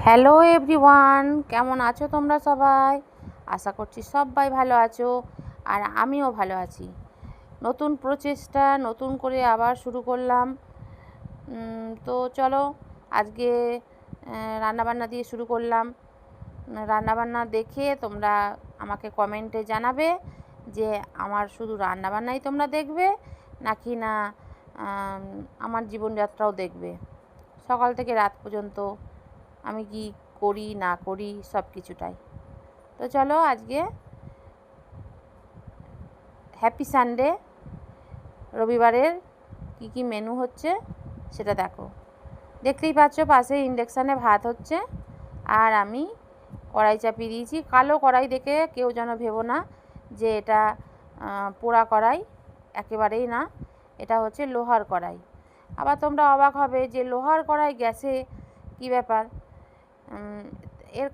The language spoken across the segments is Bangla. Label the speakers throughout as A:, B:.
A: হ্যালো এভরিওয়ান, কেমন আছো তোমরা সবাই? আশা করছি সবাই ভালো আছো, আর আমিও ভালো আছি। নতুন প্রচেষ্টা নতুন করে আবার শুরু করলাম। তো চলো আজকে রান্নাবান্না দিয়ে শুরু করলাম। রান্নাবান্না দেখে তোমরা আমাকে কমেন্টে জানাবে যে আমার শুধু রান্নাবান্নাই তোমরা দেখবে নাকি না আমার জীবনযাত্রাও দেখবে, সকাল থেকে রাত পর্যন্ত আমি কি করি না করি সব কিছুটাই। তো চলো আজকে হ্যাপি সানডে, রবিবারের কি মেনু হচ্ছে সেটা দেখো। দেখতেই পাচ্ছ পাশে ইন্ডাকশানে ভাত হচ্ছে, আর আমি কড়াই চাপিয়ে দিয়েছি। কালো কড়াই দেখে কেউ যেন ভেবো না যে এটা পোড়া কড়াই, একেবারেই না, এটা হচ্ছে লোহার কড়াই। আবার তোমরা অবাক হবে যে লোহার কড়াই গ্যাসে কি ব্যাপার। এর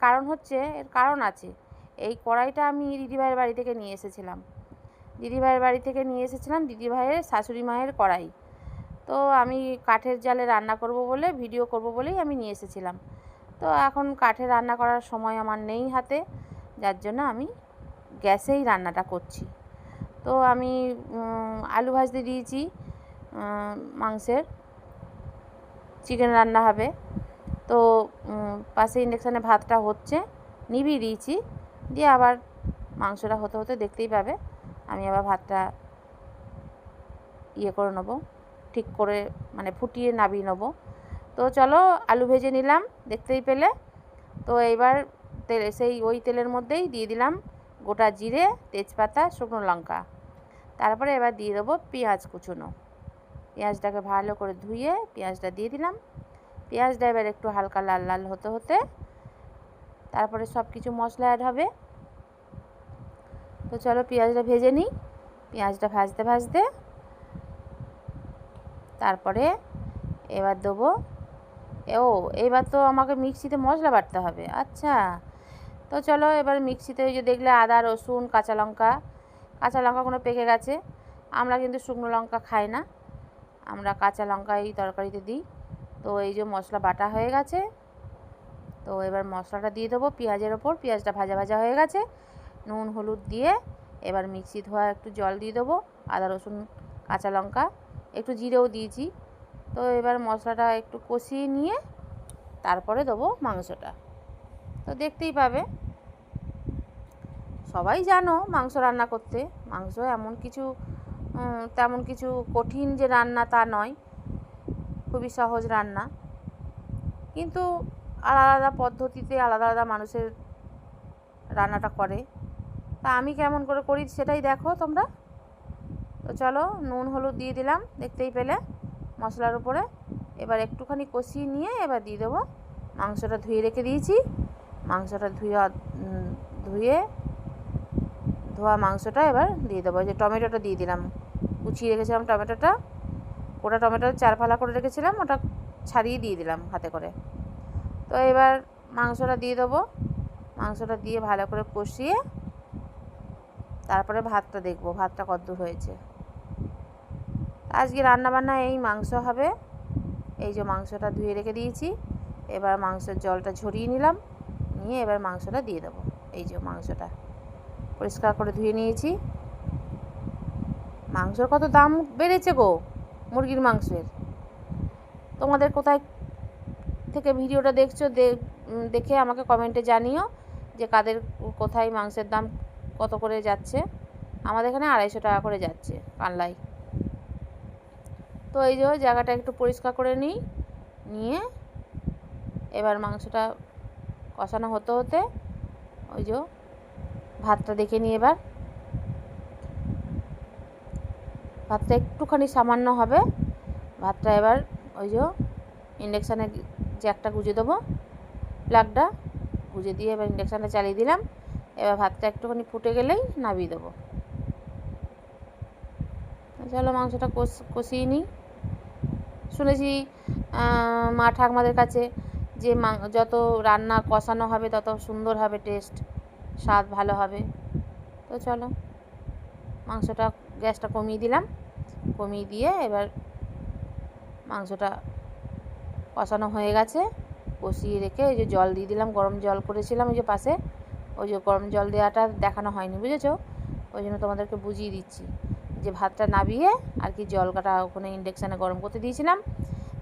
A: কারণ আছে। এই কড়াইটা আমি দিদিভাইয়ের বাড়ি থেকে নিয়ে এসেছিলাম। দিদিভাইয়ের শাশুড়ি মায়ের কড়াই। তো আমি কাঠের জালে রান্না করব বলে, ভিডিও করব বলেই আমি নিয়ে এসেছিলাম। তো এখন কাঠে রান্না করার সময় আমার নেই হাতে, যার জন্য আমি গ্যাসেই রান্নাটা করছি। তো আমি আলু ভাজতে দিয়েছি, মাংসের চিকেন রান্না হবে। তো পাশে ইন্ডাকশানে ভাতটা হচ্ছে, নিভিয়ে দিয়েছি। দিয়ে আবার মাংসটা হতে হতে দেখতেই পাবে আমি আবার ভাতটা করে নেবো, ঠিক করে মানে ফুটিয়ে নামিয়ে নেবো। তো চলো আলু ভেজে নিলাম, দেখতেই পেলে। তো এইবার ওই তেলের মধ্যেই দিয়ে দিলাম গোটা জিরে, তেজপাতা, শুকনো লঙ্কা। তারপরে এবার দিয়ে দেবো পেঁয়াজ কুচোনো। পেঁয়াজটাকে ভালো করে ধুয়ে পেঁয়াজটা দিয়ে দিলাম। পেঁয়াজটা এবার একটু হালকা লাল লাল হতে হতে তারপরে সব কিছু মশলা অ্যাড হবে। তো চলো পেঁয়াজটা ভেজে নিই। পেঁয়াজটা ভাজতে ভাজতে তারপরে এবার দেবো, এইবার তো আমাকে মিক্সিতে মশলা বাটতে হবে। আচ্ছা, তো চলো এবার মিক্সিতে ওই যে দেখলে আদা, রসুন, কাঁচা লঙ্কাগুলো পেকে গেছে। আমরা কিন্তু শুকনো লঙ্কা খাই না, আমরা কাঁচা লঙ্কা এই তরকারিতে দিই। তো এই যে মশলা বাটা হয়ে গেছে, তো এবার মশলাটা দিয়ে দেবো পেঁয়াজের ওপর। পেঁয়াজটা ভাজা ভাজা হয়ে গেছে, নুন হলুদ দিয়ে এবার মিক্সি ধোয়া একটু জল দিয়ে দেবো, আদা রসুন কাঁচা লঙ্কা, একটু জিরেও দিয়েছি। তো এবার মশলাটা একটু কষিয়ে নিয়ে তারপরে দেবো মাংসটা। তো দেখতেই পাবে, সবাই জানো মাংস রান্না করতে। মাংস তেমন কিছু কঠিন যে রান্না তা নয়, খুবই সহজ রান্না, কিন্তু আলাদা আলাদা পদ্ধতিতে আলাদা আলাদা মানুষের রান্নাটা করে। তা আমি কেমন করে করি সেটাই দেখো তোমরা। তো চলো নুন হলুদ দিয়ে দিলাম, দেখতেই পেলে মশলার উপরে। এবার একটুখানি কষিয়ে নিয়ে এবার দিয়ে দেবো মাংসটা ধুয়ে রেখে দিয়েছি। মাংসটা ধোয়া মাংসটা এবার দিয়ে দেবো। যে টমেটোটা দিয়ে দিলাম, কুচিয়ে রেখেছিলাম টমেটোটা, ওটা টমেটো 4 ফালা করে রেখেছিলাম, ওটা ছাড়িয়ে দিয়ে দিলাম হাতে করে। তো এবার মাংসটা দিয়ে দেবো। মাংসটা দিয়ে ভালো করে কষিয়ে তারপরে ভাতটা দেখবো ভাতটা কতদূর হয়েছে। আজকে রান্নাবান্না এই মাংস হবে। এই যে মাংসটা ধুয়ে রেখে দিয়েছি, এবার মাংসের জলটা ঝরিয়ে নিলাম, নিয়ে এবার মাংসটা দিয়ে দেবো। এই যে মাংসটা পরিষ্কার করে ধুয়ে নিয়েছি। মাংসর কত দাম বেড়েছে গো, মুরগির মাংসের। তোমাদের কোথায় থেকে ভিডিওটা দেখছো দেখে আমাকে কমেন্টে জানিও যে কাদের কোথায় মাংসের দাম কত করে যাচ্ছে। আমাদের এখানে 250 টাকা করে যাচ্ছে কানলায়। তো এই যে জায়গাটা একটু পরিষ্কার করে নিয়ে এবার মাংসটা কষানো হতে হতে ওই যে ভাতটা দেখে নিই। এবার ভাতটা একটুখানি সামান্য হবে। ভাতটা এবার ওই যে ইন্ডাকশানে জ্যাকটা গুঁজে দেবো, প্লাগটা গুঁজে দিয়ে এবার ইন্ডাকশানটা চালিয়ে দিলাম। এবার ভাতটা একটুখানি ফুটে গেলেই নামিয়ে দেবো। চলো মাংসটা কষিয়ে নিই। শুনেছি মা ঠাকুমাদের কাছে যে যত রান্না কষানো হবে তত সুন্দর হবে, টেস্ট স্বাদ ভালো হবে। তো চলো মাংসটা গ্যাসটা কমিয়ে দিলাম, কমিয়ে দিয়ে এবার মাংসটা কষানো হয়ে গেছে। কষিয়ে রেখে ওই যে জল দিয়ে দিলাম, গরম জল করেছিলাম ওই যে পাশে, ওই যে গরম জল দেওয়াটা দেখানো হয়নি, বুঝেছো? ওই জন্য তোমাদেরকে বুঝিয়ে দিচ্ছি যে ভাতটা নাবিয়ে আর কি জলটা ওখানে ইন্ডাকশানে গরম করতে দিয়েছিলাম,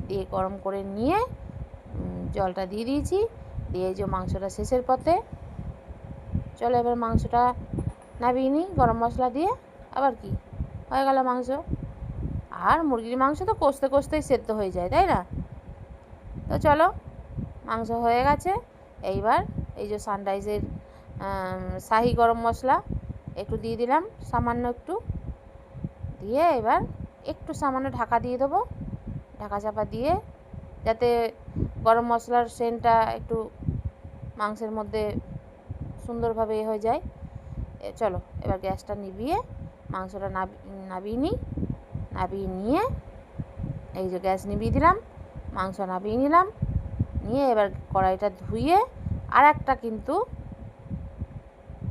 A: দিয়ে গরম করে নিয়ে জলটা দিয়ে দিয়েছি, দিয়ে এই যে মাংসটা শেষের পথে। চলো এবার মাংসটা নাবিয়ে নিই গরম মশলা দিয়ে, আবার কি হয়ে গেল মাংস। আর মুরগির মাংস তো কষতে কষতেই সেদ্ধ হয়ে যায়, তাই না? তো চলো মাংস হয়ে গেছে। এইবার এই যে সানরাইজের শাহি গরম মশলা একটু দিয়ে দিলাম, সামান্য একটু দিয়ে এবার একটু সামান্য ঢাকা দিয়ে দেবো, ঢাকা চাপা দিয়ে যাতে গরম মশলার সেন্টটা একটু মাংসের মধ্যে সুন্দরভাবে হয়ে যায়। চলো এবার গ্যাসটা নিভিয়ে মাংসটা নাবিয়ে নিই, নাবিয়ে নিয়ে এই যে গ্যাস নিভিয়ে দিলাম, মাংস নাবিয়ে নিলাম, নিয়ে এবার কড়াইটা ধুয়ে আর একটা কিন্তু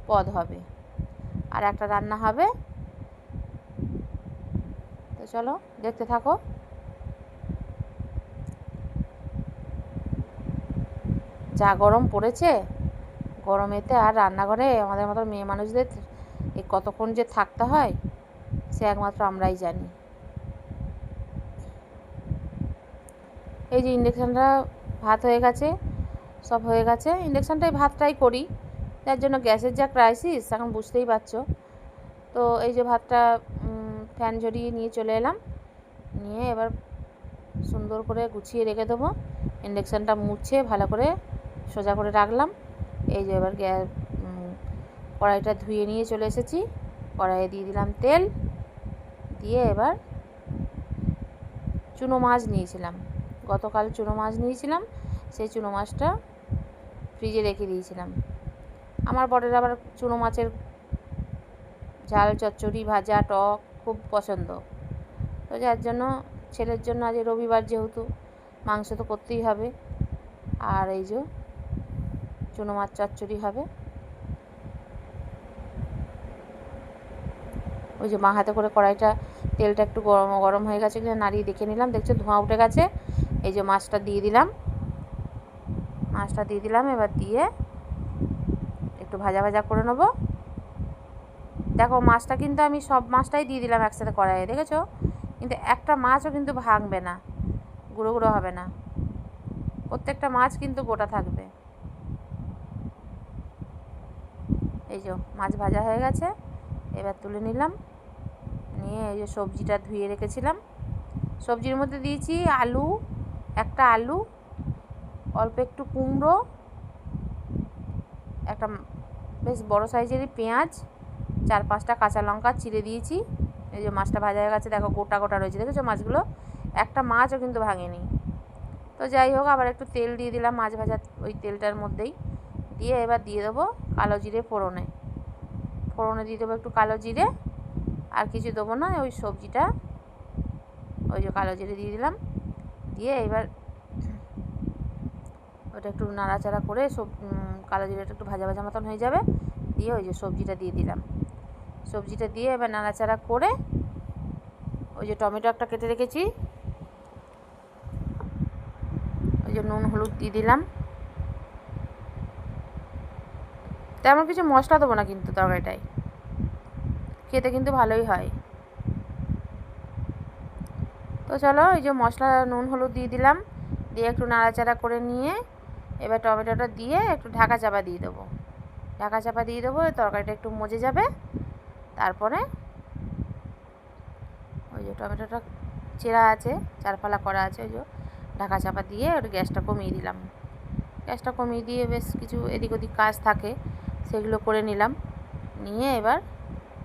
A: পদ হবে, আর একটা রান্না হবে। তো চলো দেখতে থাকো। যা গরম পড়েছে, গরমেতে আর রান্নাঘরে আমাদের মতো মেয়ে মানুষদের এই কতক্ষণ যে থাকতে হয় সে একমাত্র আমরাই জানি। এই যে ইন্ডাকশানটা ভাত হয়ে গেছে, সব হয়ে গেছে, ইন্ডাকশানটাই ভাতটাই করি, যার জন্য গ্যাসের যা ক্রাইসিস এখন বুঝতেই পারছো। তো এই যে ভাতটা ফ্যান ঝরিয়ে নিয়ে চলে এলাম, নিয়ে এবার সুন্দর করে গুছিয়ে রেখে দেবো, ইন্ডাকশানটা মুছে ভালো করে সোজা করে রাখলাম। এই যে এবার কড়াইটা ধুয়ে নিয়ে চলে এসেছি, কড়াইয়ে দিয়ে দিলাম তেল, দিয়ে এবার চুনো মাছ নিয়েছিলাম, গতকাল চুনো মাছ নিয়েছিলাম, সেই চুনো মাছটা ফ্রিজে রেখে দিয়েছিলাম। আমার বরের আবার চুনো মাছের ঝাল চচ্চড়ি ভাজা টক খুব পছন্দ, তো যার জন্য ছেলের জন্য আজ রবিবার যেহেতু মাংস তো করতেই হবে, আর এই যে চুনো মাছ চচ্চড়ি হবে। ওই যে মা হাতে করে কড়াইটা তেলটা একটু গরম হয়ে গেছে কিনা নাড়িয়ে দেখে নিলাম, দেখছো ধোঁয়া উঠে গেছে। এই যে মাছটা দিয়ে দিলাম, মাছটা দিয়ে দিলাম, এবার দিয়ে একটু ভাজা ভাজা করে নেবো। দেখো মাছটা কিন্তু আমি সব মাছটাই দিয়ে দিলাম একসাথে কড়াইয়ে, দেখেছো? কিন্তু একটা মাছও কিন্তু ভাঙবে না, গুঁড়ো গুঁড়ো হবে না, প্রত্যেকটা মাছ কিন্তু গোটা থাকবে। এই যে মাছ ভাজা হয়ে গেছে, এবার তুলে নিলাম, নিয়ে এই যে সবজিটা ধুয়ে রেখেছিলাম, সবজির মধ্যে দিয়েছি আলু, একটা আলু, অল্প একটু কুমড়ো, একটা বেশ বড় সাইজেরই পেঁয়াজ, 4-5টা কাঁচা লঙ্কা চিড়ে দিয়েছি। এই যে মাছটা ভাজা হয়ে গেছে, দেখো গোটা গোটা রয়েছে, দেখেছো মাছগুলো, একটা মাছও কিন্তু ভাঙেনি। তো যাই হোক আবার একটু তেল দিয়ে দিলাম মাছ ভাজা ওই তেলটার মধ্যেই, দিয়ে এবার দিয়ে দেবো কালো জিরে ফোড়নে, ফোড়নে দিয়ে দেবো একটু কালো জিরে, আর কিছু দেবো না, ওই সবজিটা ওই যে কালো জিরে দিয়ে দিলাম, দিয়ে এবার ওটা একটু নাড়াচাড়া করে কালো জিরেটা একটু ভাজা ভাজা মতন হয়ে যাবে, দিয়ে ওই যে সবজিটা দিয়ে দিলাম, সবজিটা দিয়ে এবার নাড়াচাড়া করে ওই যে টমেটো একটা কেটে রেখেছি, ওই যে নুন হলুদ দিয়ে দিলাম। তেমন কিছু মশলা দেবো না কিন্তু তরকারিটায়, খেতে কিন্তু ভালোই হয়। তো চলো এই যে মশলা নুন হলুদ দিয়ে দিলাম, দিয়ে একটু নাড়াচাড়া করে নিয়ে এবার টমেটোটা দিয়ে একটু ঢাকা চাপা দিয়ে দেবো, ঢাকা চাপা দিয়ে দেবো, তরকারিটা একটু মজে যাবে। তারপরে ওই যে টমেটোটা চেরা আছে, চারফালা করা আছে, ওই যে ঢাকা চাপা দিয়ে ওর গ্যাসটা কমিয়ে দিলাম, গ্যাসটা কমিয়ে দিয়ে বেশ কিছু এদিক ওদিক কাজ থাকে সেগুলো করে নিলাম, নিয়ে এবার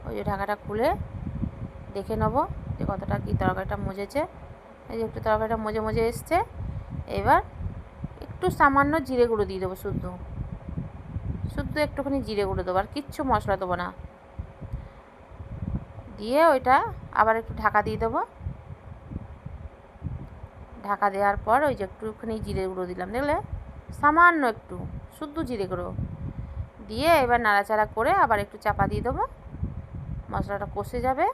A: ওই যে ঢাকাটা খুলে দেখে নেবো যে কতটা কি তরকারিটা মজেছে। এই যে একটু তরকারিটা মজে মজে এসছে, এবার একটু সামান্য জিরে গুঁড়ো দিয়ে দেবো, শুদ্ধ একটুখানি জিরে গুঁড়ো দেবো, আর কিচ্ছু মশলা দেবো না, দিয়ে ওইটা আবার একটু ঢাকা দিয়ে দেবো। ঢাকা দেওয়ার পর ওই যে একটুখানি জিরে গুঁড়ো দিলাম, দেখলে সামান্য একটু শুদ্ধ জিরে গুঁড়ো দিয়ে এবার নাড়াচাড়া করে আবার একটু চাপা দিয়ে দেবো, মশলাটা কষে যাবে,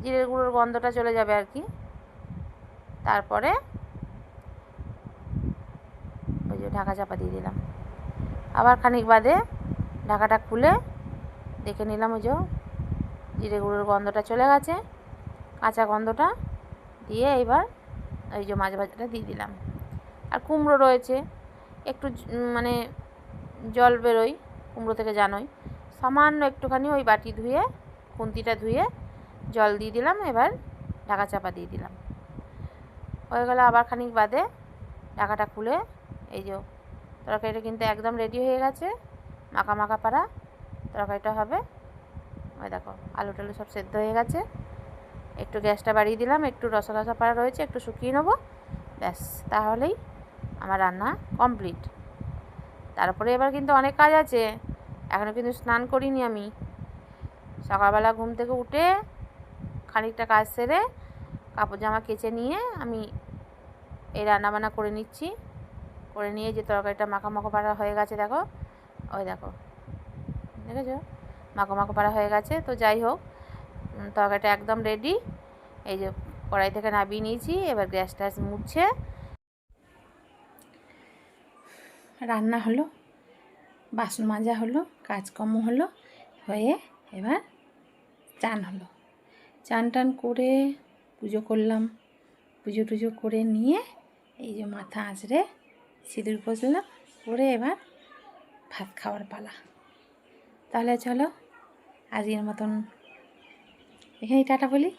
A: জিরে গুঁড়োর গন্ধটা চলে যাবে আর কি। তারপরে যে ঢাকা চাপা দিয়ে দিলাম। আবার খানিক বাদে ঢাকাটা খুলে দেখে নিলাম, ওই যে জিরে গুঁড়োর গন্ধটা চলে গেছে, কাঁচা গন্ধটা দিয়ে এবার ওই যে মাছ ভাজাটা দিয়ে দিলাম। আর কুমড়ো রয়েছে, একটু মানে জল বেরোয় কুমড়ো থেকে, জানোই। সামান্য একটুখানি ওই বাটি ধুয়ে, খুন্তিটা ধুয়ে জল দিয়ে দিলাম। এবার ঢাকা চাপা দিয়ে দিলাম। হয়ে গেল। আবার খানিক বাদে ঢাকাটা খুলে এই যে তরকারিটা কিন্তু একদম রেডি হয়ে গেছে, মাখা মাখা পাড়া তরকারিটা হবে। ওই দেখো আলু টালু সব সেদ্ধ হয়ে গেছে। একটু গ্যাসটা বাড়িয়ে দিলাম, একটু রসা রসা পাড়া রয়েছে, একটু শুকিয়ে নেবো, ব্যাস তাহলেই আমার রান্না কমপ্লিট। তারপরে এবার কিন্তু অনেক কাজ আছে, এখনও কিন্তু স্নান করিনি আমি। সকালবেলা ঘুম থেকে উঠে খানিকটা কাজ সেরে কাপড় জামা কেচে নিয়ে আমি এই রান্নাবান্না করে নিচ্ছি। করে নিয়ে যে তরকারিটা মাখা মাখা পাড়া হয়ে গেছে, দেখো ওই দেখো, দেখেছো মাখা মাখা পাড়া হয়ে গেছে। তো যাই হোক, তরকারিটা একদম রেডি। এই যে কড়াই থেকে নামিয়ে নিয়েছি, এবার গ্যাস ট্যাস মুছছে, রান্না হলো, বাসন মাজা হলো, কাজকর্ম হলো, হয়ে এবার চান হলো। চান টান করে পুজো করলাম, পুজো টুজো করে নিয়ে এই যে মাথা আঁচড়ে সিঁদুর পরলাম, পরে এবার ভাত খাওয়ার পালা। তাহলে চলো আজকের মতন এখানেই টাটা বলি।